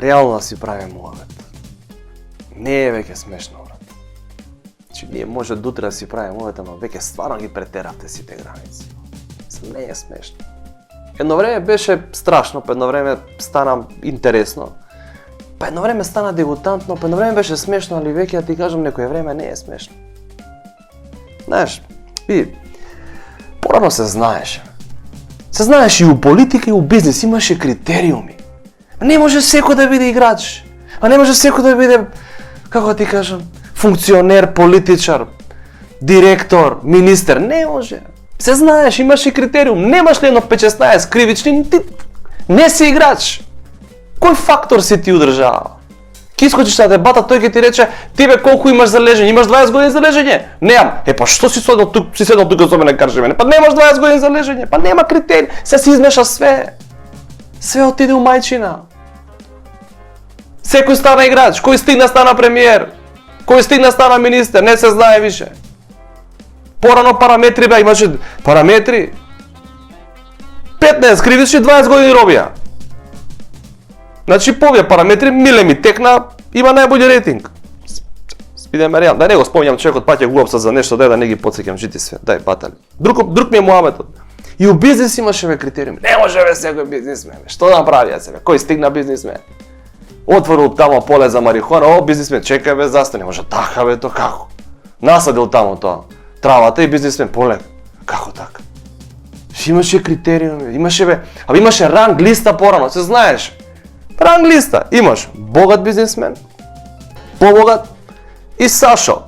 реално да си правиме муавет. Не е веќе смешно, брат. Значи, ние може дотре да си правиме муавет, но веќе стварно ги претеравте сите граници. Не е смешно. Едно време беше страшно, па едно време стана интересно. Па едно време стана дегутантно, па едно време беше смешно, али веќе да ти кажам некој време не е смешно. Знаеш, порано се знаеше. Се знаеш и у политика и у бизнес имаше критериуми. Не може секој да биде играч. А не може секој да биде, како да ти кажам, функционер, политичар, директор, министер. Не може. Се знаеш, имаше критериум. Немаш ли едно 5-16 кривични, ти не си играч. Кој фактор си ти удржава? Ки искочиш на дебата, тој ќе ти рече, тебе колку имаш за лежење? Имаш 20 години за лежење? Немам. Па што си седнал тук со мене кажеш мене? Па немаш 20 години за лежење. Па нема критерии. Се си измеша све. Све отиде у мајчина. Секој стана играч, кој стигна стана премиер, кој стигна стана министер, не се знае више. Порано параметри беа, имаше параметри. 15 кривични, 20 години робија. Значи по овие параметри миле ми текна, има најбољи рейтинг. Спидеме реално, да не го спомнјам човекот, паќе го опсат за нешто, да не ги потсеќам жити све. Дај батали. Друг ми е муаметот. И у бизнес имаше критериуми. Не може бе секој бизнисмен. Што да направи себе? Кој стигна бизнисмен? Отворил тамо поле за марихуана, бизнисмен, чекај бе, застани, може така бе, то како? Насадил тамо тоа, травата и бизнисмен, поле, како така? Имаше критериуми, имаше ранг листа порано, се знаеш. Ранг листа, имаш богат бизнисмен, побогат и Сашо.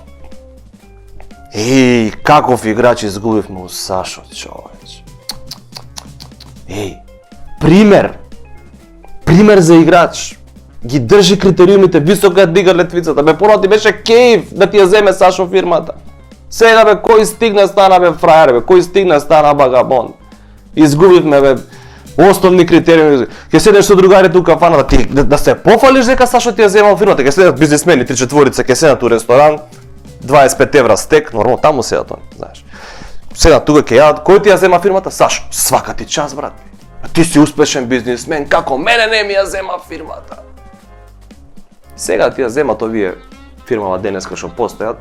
Каков играч изгубивме у Сашо, човеч. Пример за играч. Ги држи критериумите, високо ја дига летвицата. Бе, порано ти беше кејф да ти ја земе Сашо фирмата. Сега бе, кој стигна стана бе фрајер, бе, кој стигна стана багабон. Изгубивме бе основни критериуми. Ке седеш со другарите у кафана да се пофалиш дека Сашо ти ја земал фирмата. Ке седат бизнисмени 3-4 ке седат у ресторан, 25 евра стек, нормално таму седат они, знаеш. Седат тука ке јадат, кој ти ја зема фирмата? Сашо. Свака ти час, брат. А ти си успешен бизнисмен, како мене не ми ја зема фирмата. Сега ти ја земат овие фирмава денеска што постојат,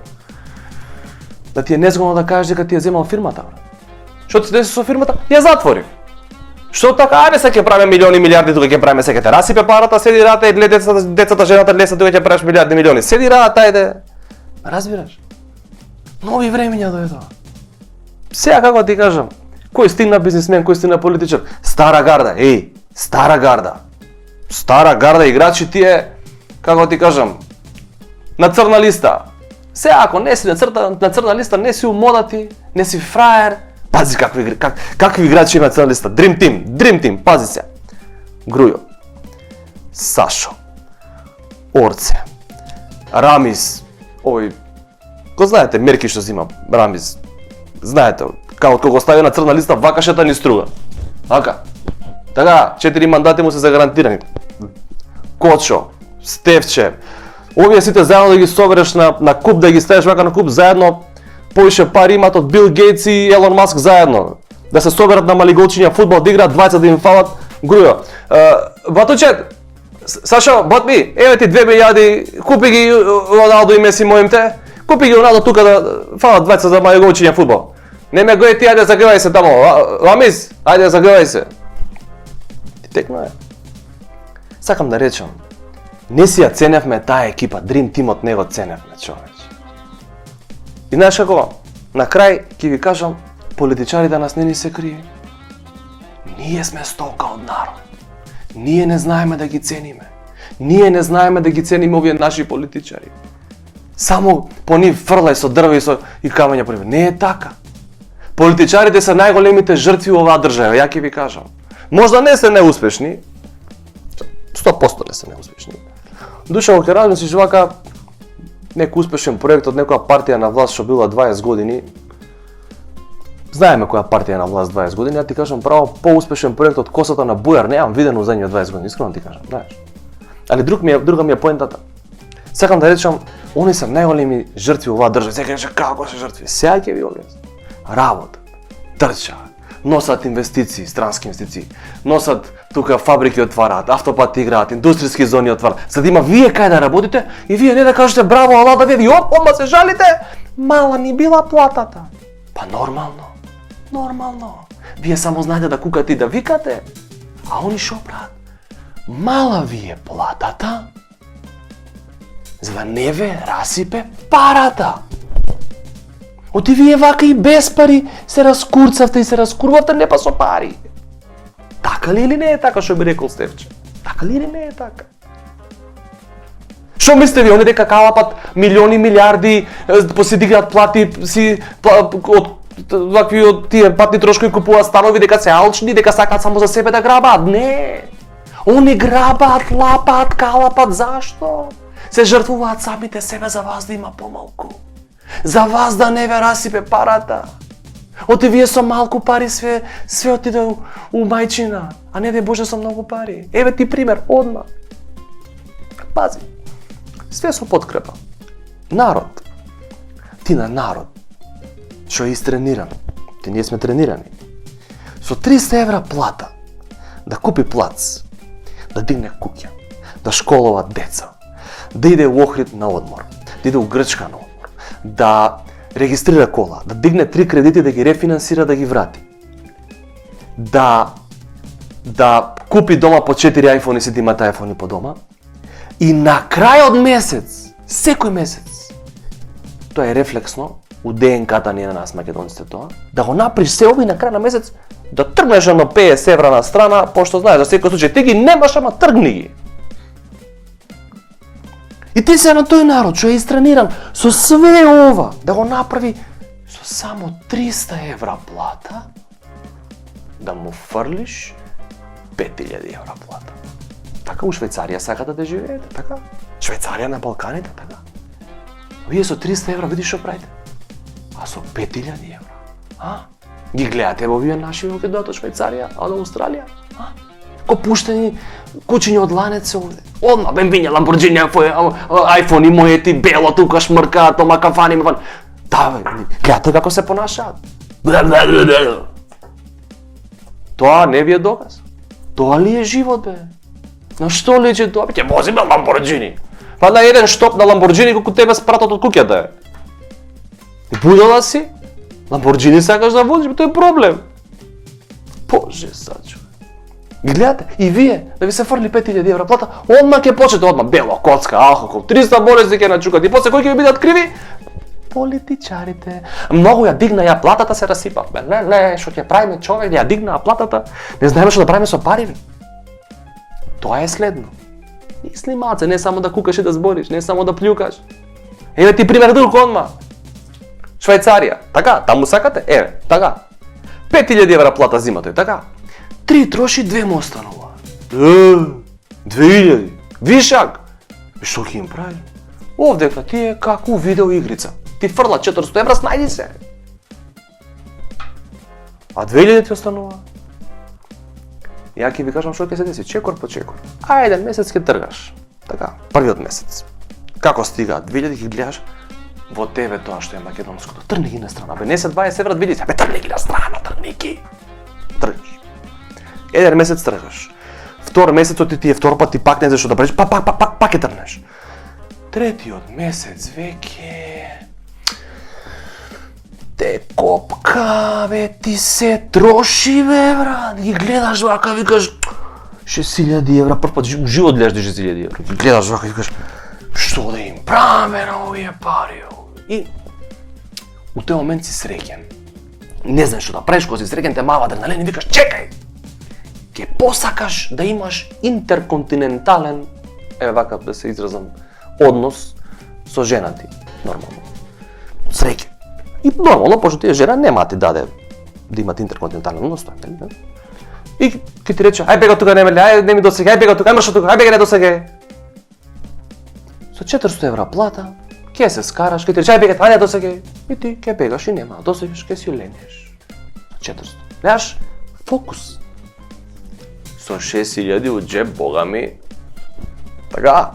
да ти е незгодно да кажеш дека ти ја земал фирмата, брат. Што ти се деси со фирмата? Ја затворив. Што така, ајде се ќе правиме милиони, милиарди, тука ќе правиме се ќе те расипе парата, седи рата и гледа децата, жената леса, тука ќе правиш милиарди, милиони. Седи рата, ајде. Разбираш? Нови времења дојдоа. Сега како ти кажам, кој стигна бизнисмен, кој стигна политичар? Стара гарда, стара гарда. Стара гарда играчи тие, како ти кажам, на црна листа. Сега ако не си на црна листа, не си умодати, не си фраер. Пази какви играчи има на црна листа. Dream Team, пази се. Грујо, Сашо, Орце, Рамис, го знаете мерки што зима Рамис. Знаете, кога го стави на црна листа, вакашата ни струга. Така, 4 мандати му се загарантирани. Кочо, Стевче, овие сите заедно да ги собереш на куп, да ги ставиш вака на куп, заедно повише пари имат од Бил Гейтс и Елон Маск заедно. Да се соберат на малиголчиња фудбал, да играат 20 да им фалат. Грујо, батучет, Сашо, батми, еве ти 2 милијади, купи ги Роналдо и Меси моимте, купи ги Роналдо тука да фалат 20 за малиголчиња фудбал. Не ме гој ти, ајде загревај се тамо, Ламис, ајде загревај се. Ти текно е. Сакам да речам, не си ја ценевме таа екипа, Dream Team-от не го ценевме, човеч. И знаеш како, на крај ќе ви кажам, политичарите нас не ни се крие. Ние сме стока од народ. Ние не знаеме да ги цениме. Ние не знаеме да ги цениме овие наши политичари. Само по нив фрлај со дрва и камења по нив. Не е така. Политичарите се најголемите жртви во оваа држава, ја ќе ви кажам. Можда не се неуспешни, 100% не се неуспешни. Душа ќе размислиш вака, некој успешен проект од некоја партија на власт што била 20 години. Знаеме која партија на власт 20 години, ја ти кажам право, поуспешен проект од косата на Бујар немам видено у задните 20 години, искрено ти кажам, знаеш. Али друга ми е поентата. Сакам да речам, они се најголеми жртви во оваа држава. Сега кажа како се жртви? Сега ќе ви објаснам. Работа, трча, носат инвестиции, странски инвестиции, носат тука фабрики отвараат, автопати играат, индустријски зони отвараат, за да има вие кај да работите и вие не да кажете браво, ала да ви одма се жалите, мала ни била платата. Па нормално. Вие само знаете да кукате и да викате, а они шо прават? Мала ви е платата, за да не ве расипе парата. Оти вие вака и без пари се раскурцавте и се раскурвате не па со пари. Така ли или не е така, што би рекол Стефче? Така ли или не е така? Што мислите ви, они дека калапат милиони, милиарди, си дигат плати, од вакви од тие патни трошкови купуваат станови, дека се алчни, дека сакаат само за себе да грабаат? Не! Они грабаат, лапаат, калапат, зашто? Се жртвуваат самите себе за вас да има помалку. За вас да не ве расипе парата. Оти вие со малку пари све отиде у мајчина, а не дај Боже со многу пари. Еве ти пример, одма. Пази, све со подкрепа. Народ, ти на народ, што е истрениран, ти ние сме тренирани, со 300 евра плата, да купи плац, да дигне куќа, да школува деца, да иде у Охрид на одмор, да иде у Грчка на одмор, да регистрира кола, да дигне 3 кредити, да ги рефинансира, да ги врати. Да купи дома по 4 айфони, си да имате айфони по дома. И на крај од месец, секој месец, тоа е рефлексно, у ДНК-та ни на нас македонците тоа, да го направиш се ови на крај на месец, да тргнеш едно 50 евра на страна, пошто знаеш за секој случај, ти ги немаш, ама тргни ги. И ти се на тој народ, што е истрениран, со све ова, да го направи со само 300 евра плата, да му фрлиш 5000 евра плата. Така у Швајцарија сакате да живеете, така? Швајцарија на Балканите, така? Вие со 300 евра видиш што правите, а со 5000 евра, а? Ги гледате во вие наши луѓе дојат од Швајцарија, а од Австралија, а? Ко пуштени кучиња од ланец овде. Одма бенбиња, Ламборджини, айфони моети, бело тука шмркаат, тома кафани, мефан. Да, гледате како се понашаат. Тоа не ви е доказ. Тоа ли е живот, бе? На што личи тоа? Ќе возиме Ламборджини. Па на еден штоп на Ламборджини колку тебе спратат од куќата е. И будала си? Ламборджини сакаш да возиш, тоа е проблем. Боже, сачо. Ги гледате, и вие, да ви се фрли 5000 евра плата, одма ќе почнете, одма бело, коцка, алкохол, 300 болести ќе начукат и после кои ќе ви бидат криви? Политичарите. Многу ја дигна ја платата, се расипав. Не, што ќе правиме човек, ја дигна платата, не знаеме што да правиме со пари. Тоа е следно. Мисли малце, не само да кукаш и да збориш, не само да плюкаш. Еве ти пример друг одма. Швајцарија, така, таму сакате? Еве, така. 5000 евра плата зима тој, така. 3 троши, 2 му останува. 2000, вишак. И што ќе им прави? Овдека ти е како видео игрица. Ти фрла 400 евра, снајди се. А 2000 ти останува. Ја ќе ви кажам што ќе се деси, чекор по чекор. А еден месец ќе тргаш. Така, првиот месец. Како стигаат 2000 ги гледаш во тебе тоа што е македонското. Тргни ги на страна. Бе, не се 20 евра 2000, бе тргни ги на страна, тргни ги. Тргаш. Еден месец тргаш. Втор месецот ти е втор пат ти пак не знаеш што да правиш, пак ќе тргнеш. Третиот месец веќе те копка, бе, ти се троши, бе, брат. Ги гледаш вака, викаш 6000 евра, прв пат у живот гледаш 6000 евра. Ги гледаш вака, викаш што да им правиме на овие пари. И у тој момент си среќен. Не знаеш што да правиш, кога си среќен, те мава адреналин и викаш чекај. Ке посакаш да имаш интерконтинентален, еве вака да се изразам, однос со жена ти, нормално. Среќен. И нормално, пошто тие жена нема ти даде да имате интерконтинентален однос, тоа е, и ке ти рече, ај бега тука, не ми досега, ај бега тука, ај маршо тука, ај бега не досега. Со 400 евра плата, ке се скараш, ке ти рече, ај бега, ај не досега. И ти ке бегаш и нема, досегаш, ке си ленеш. 400. Гледаш, фокус. Со 6000 у джеб, бога ми. Така,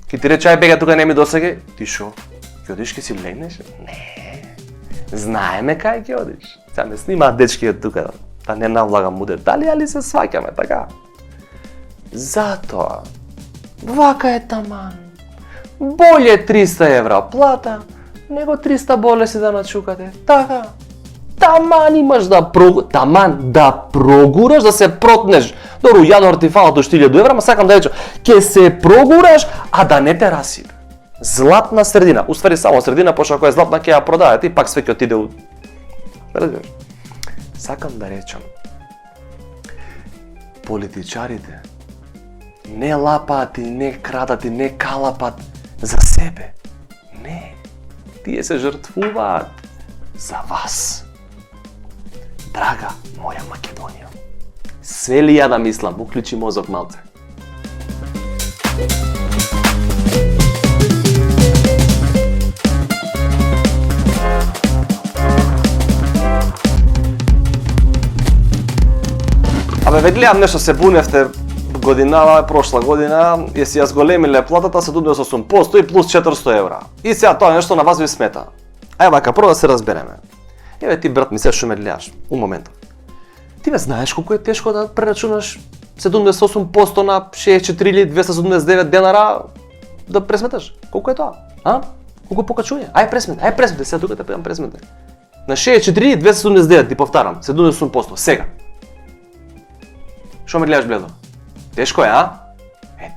ке ти рече, ај бега тука, не ми досега. Ти шо? Ке одиш, ке си ленеш? Не. Знаеме кај ќе одиш. Сега не снимаат дечки од тука, да не навлагам у детали, али се сваќаме, така? Затоа, вака е таман. Боле 300 евра плата, него 300 болеси да начукате, така? Таман имаш да прогураш, да се протнеш. Добро, јануар ти фала до 1000 евра, ма сакам да речам, ќе се прогураш, а да не те расипе. Златна средина, уствари само средина, пошто ако е златна ќе ја продаде, и пак све ќе отиде у... Разбираш? Сакам да речам, политичарите не лапаат и не крадат и не калапат за себе. Не, тие се жртвуваат за вас. Драга моја Македонија, све ли ја да мислам, уклучи мозок малце. Абе, ве гледам нешто се буневте прошла година, и си ја зголемиле платата 78% и плюс 400 евра. И сега тоа нешто на вас ви смета. Ај вака, прво да се разбереме. Еве ти, брат ми, се што ме гледаш, у моментот. Ти бе знаеш колку е тешко да прерачунаш 78% на 64.279 денара да пресметаш? Колку е тоа? А? Колку покачување? Ај пресмети, сега тука те педам пресмети. На 64.279, ти повтарам, 78%, сега. Шо ме гледаш бледо? Тешко е, а?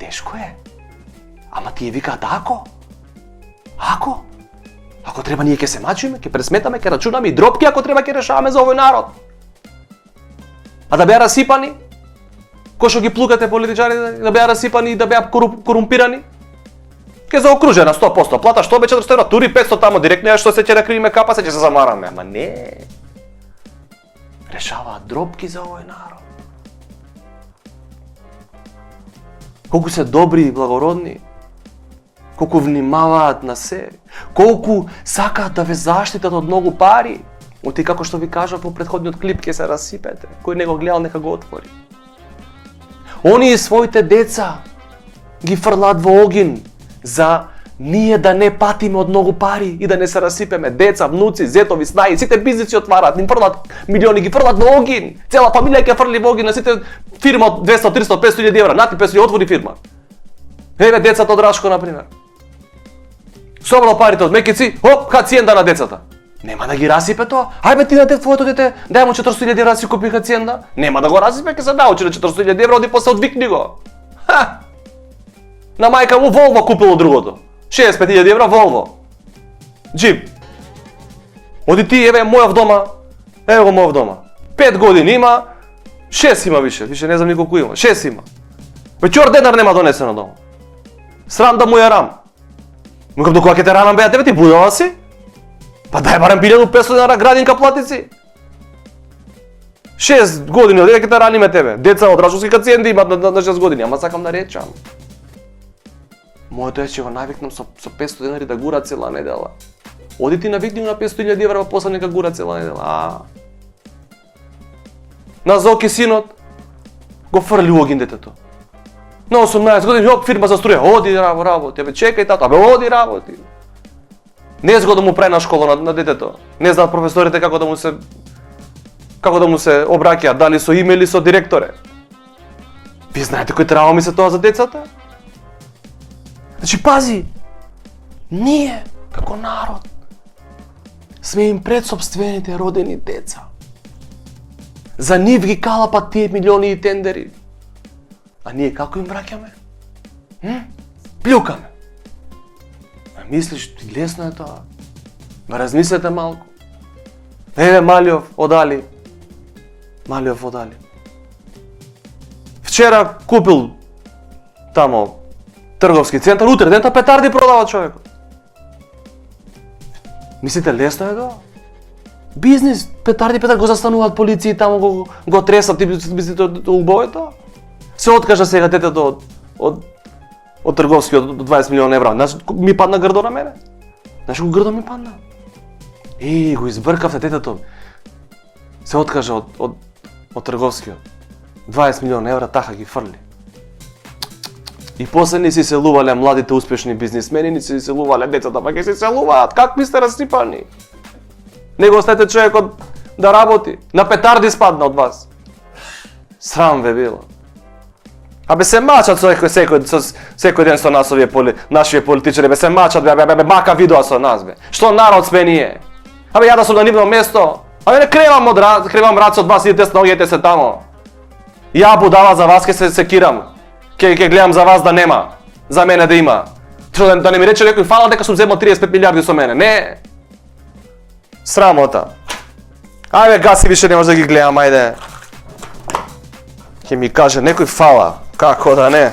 Тешко е. Ама тие викаат ако? Ако? Ако треба ние ќе се мачиме, ќе пресметаме, ќе рачунаме и дропки, ако треба ќе решаваме за овој народ. А да беа расипани? Кој што ги плукате политичарите, да беа расипани и да беа корумпирани? Ке заокружена 100% плата, што бе 400 евра, тури 500 тамо директно, што се ќе да кривиме капа, се ќе се замараме. Ама не. Решаваат дропки за овој народ. Колку се добри и благородни, колку внимаваат на се, колку сакаат да ве заштитат од многу пари. Оти како што ви кажав во претходниот клип, ќе се расипете. Кој не го гледал, нека го отвори. Они и своите деца ги фрлаат во огин за ние да не патиме од многу пари и да не се расипеме. Деца, внуци, зетови, снаи, сите бизниси отвараат, им фрлаат милиони, ги фрлаат во огин. Цела фамилија ќе фрли во огин на сите фирма од 200, 300, 500 евра, нати 500 отвори фирма. Еве децата од Рашко, например. Собрал парите од мекици, оп, хациенда на децата. Нема да ги расипе тоа. Ајбе ти на твоето дете, дај му 400.000 евра да си купи хациенда. Нема да го расипе, ќе се научи на 400.000 евра, оди после одвикни го. Ха! На мајка му Волво купило другото. 65.000 евра Волво. Джип. Оди ти, еве мојов дома. Ево го мојов дома. 5 години има, 6 има више не знам ни колку има. 6 има. Вечер денар нема донесено дома. Срам да му ја рам. Му кажам, до кога ќе те ранам беа тебе, ти будала си? Па дај барем 1500 денара градинка платици. 6 години од ќе те раниме тебе. Деца од рашовски хациенди имаат на 6 години, ама сакам да речам. Моето е че го навикнам со 500 денари да гура цела недела. Оди ти навикни на 500.000 евра, па после нека гура цела недела. На Зоки синот го фрли у огин детето. На 18 години, јоп, фирма за струја, оди работи, абе чекај тато, абе оди работи. Не зго да му прави на школа на детето. Не знаат професорите како да му се обраќаат, дали со име или со директоре. Ви знаете кој треба ми се тоа за децата? Значи пази, ние како народ сме им пред сопствените родени деца. За нив ги калапат тие милиони и тендери. А ние како им враќаме? Плюкаме. А мислиш, лесно е тоа? Ма размислете малку. Еве Малиов одали. Вчера купил тамо трговски центар, утре дента петарди продава човекот. Мислите лесно е тоа? Бизнис, петарди го застануваат полиции, тамо го тресат, ти мислите убаво е тоа? Се откажа сега детето од трговски од 20 милиона евра. Знаеш, ми падна грдо на мене. Знаеш колку грдо ми падна? Го избркавте детето. Се откажа од трговскиот. 20 милиона евра таха ги фрли. И после не си селувале младите успешни бизнисмени, не си селувале децата, па ќе се селуваат. Как ми сте расипани? Него оставете човекот да работи. На петарди спадна од вас. Срам ве било. Абе се мачат секој ден со нас нашиве политичари, бе се мачат, бе мака видео со нас, бе. Што народ сме ние? Абе ја да сум на нивно место, абе не кревам раце од вас, идете сногете се тамо. Ја будала за вас ке се секирам. Ке гледам за вас да нема, за мене да има. Да не ми рече некој фала дека сум земал 35 милиарди со мене. Не. Срамота. Ајде гаси, више не може да ги гледам, ајде. Ке ми каже некој фала, како да не.